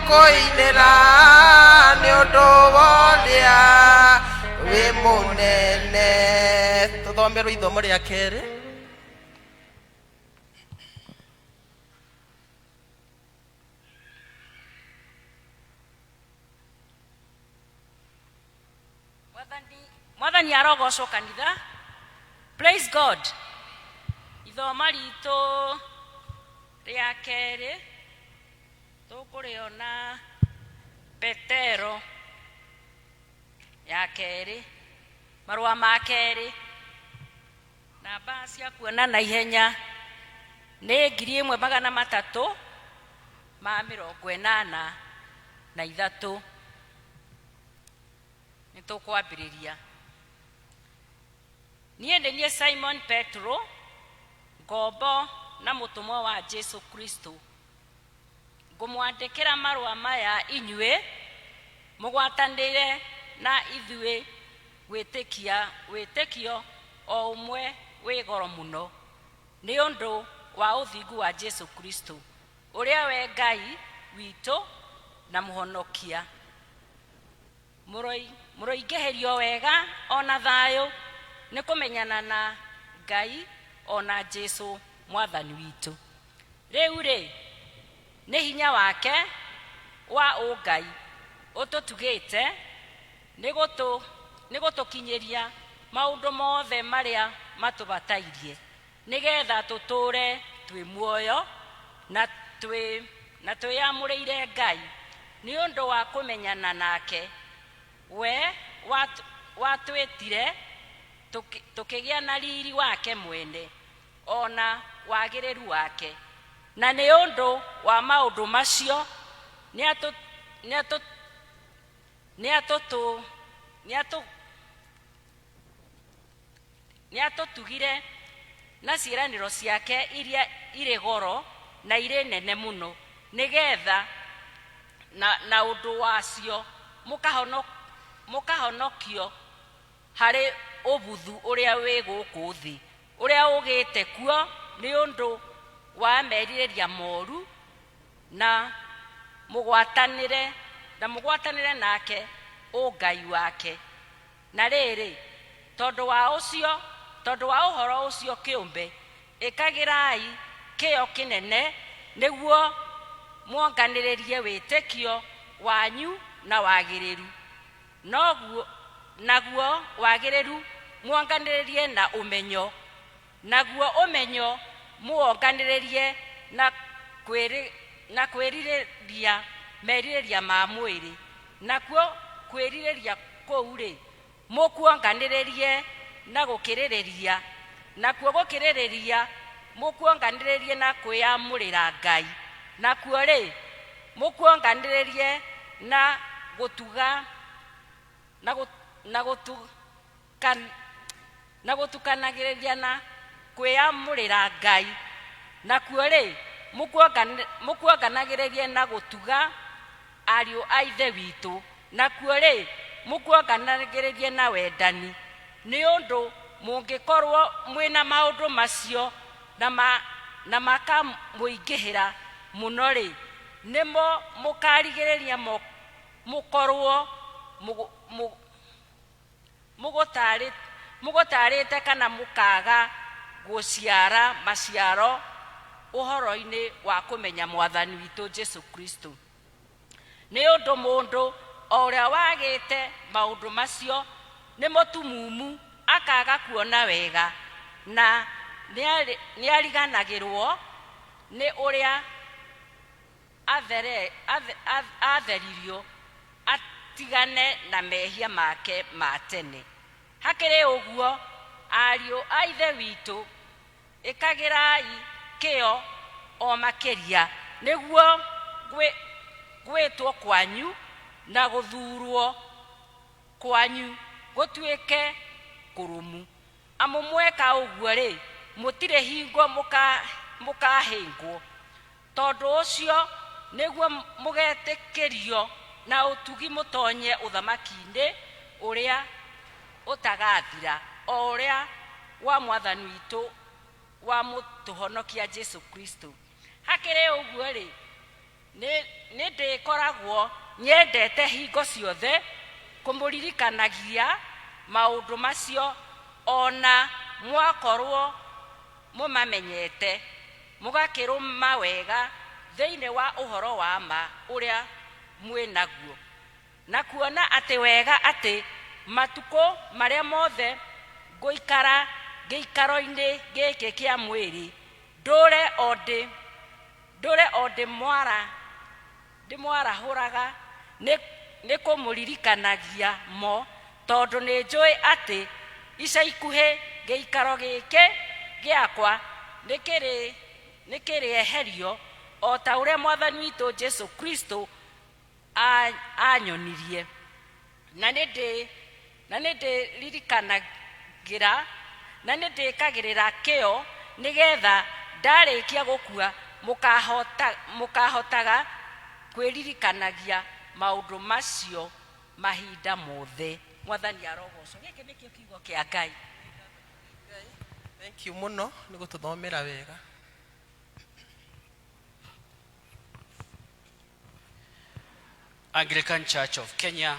koinera ni odoworia we munene. Tuthomerwo ithomo ria keri. Mwathani arogocwo kanitha. Praise God. Ithoma ritũ ria keri tukuriona Petero ya keri, marua ma keri, namba cia kuona na ihenya nĩ 1383. Nĩtũkwambĩrĩria. Niĩ nĩ Simon Petro, ngombo na mũtũmwo wa Jesu Kristo. Ngũmwandĩkĩra marũa maya inyuĩ mũgwatanĩre na ithuĩ wĩtĩkio o ũmwe wĩ goro mũno nĩ ũndũ wa ũthingu wa Jesu Kristo, ũrĩa we Ngai witũ na mũhonokia. Mũroingĩhĩrio wega ona thayũ nĩ kũmenyana na Ngai ona Jesu Mwathani witũ. Rĩu nĩ hinya wake wa ũngai ũtũtugĩte nĩ gũtũkinyĩria maũndũ mothe marĩa matũbatairie, nĩgetha tũtũũre twĩ muoyo na twĩamũrĩire Ngai nĩ ũndũ wa kũmenyana nake we watwĩtire tũkĩgĩa na riri wake mwene ona wagĩrĩru wake, na nĩ ũndũ wa maũndũ macio nĩatũtugire na ciĩranĩro ciake iria irĩ goro na irĩ nene mũno, nĩgetha na ũndũ wacio mũkahonokio harĩ ũbuthu ũrĩa wĩ gũkũ thĩ, ũrĩa ũgĩte kuo nĩ ũndũ wa merirĩria moru, na mũgwatanĩre nake ũngai wake. Na rĩrĩ, tondũ wa ũhoro ũcio kĩũmbe ĩkagĩrai kĩyo kĩnene nĩguo muonganĩrĩrie wĩtĩkio wanyu na wagĩrĩru, naguo wagĩrĩru muonganĩrĩrie na ũmenyo, naguo ũmenyo muonganĩrĩrie na kwĩrirĩria merirĩria ma mwĩrĩ, nakuo kwĩrirĩria kũu mũkuonganĩrĩrie na gũkĩrĩrĩria, nakuo gũkĩrĩrĩria mũkuonganĩrĩrie na kwĩamũrĩra Ngai, nakuo mũkuonganĩrĩrie na gũtukanagĩrĩria na kwĩamũrĩra Ngai, nakuo mũkuonganagĩrĩrie na gũtuga ariũ a Ithe witũ, nakuo mũkuonganagĩrĩrie na wendani, nĩ ũndũ mũngĩkorwo mwĩna maũndũ macio na makamũingĩhĩra mũno nĩmo mũkarigĩrĩria mũkorwo mũgũtarĩte kana mũkaga gũciara maciaro ũhoro-inĩ wa kũmenya Mwathani witũ Jesu Kristo. Nĩ ũndũ mũndũ o ũrĩa wagĩte maũndũ macio nĩ mũtumumu, akaga kuona wega, na nĩariganagĩrwo nĩ ũrĩa atheririo, atigane na mehia make ma tene. Hakĩrĩ ũguo, ariũ a Ithe witũ, ĩkagĩrai kĩyo o makĩria nĩguo gwĩtwo kwanyu na gũthurwo kwanyu gũtuĩke kũrũmu. Amu mweka ũguo mũtirĩ hingo mũkahĩngwo. Tondũ ũcio nĩguo mũgetĩkĩrio na ũtugi mũtonye ũthamaki-inĩ ũrĩa ũtagathira, o ũrĩa wa Mwathani witũ wa mũtũhonokia Jesu Kristo. Hakĩrĩ ũguo nĩ ndĩkoragwo nyendete hingo ciothe kũmũririkanagia maũndũ macio ona mwakorwo mũmamenyete mũgakĩrũma wega thĩinĩ wa ũhoro wa ma ũrĩa mwĩnaguo, na kuona atĩ wega atĩ matukũ marĩa mothe ngũikara gĩikaro-inĩ gĩkĩ kĩa mwĩrĩ ndũre o ndĩmwarahũraga nĩ kũmũririkanagia mo, tondũ nĩ njũĩ atĩ ica ikuhĩ gĩikaro gĩkĩ gĩakwa nĩ kĩrĩeherio o ta ũrĩa Mwathani witũ Jesu Kristo anyonirie, na nĩ ndĩririkanagĩra na nĩ ndĩkagĩrĩra kĩo nĩgetha ndarĩkia gũkua mũkahotaga kwĩririkanagia maũndũ macio mahinda mothe. Mwathani arogocwo. Gĩkĩ nĩkĩo kiugo kĩa Ngai. Thank you muno nĩ gũtũthomera wega. Anglican Church of Kenya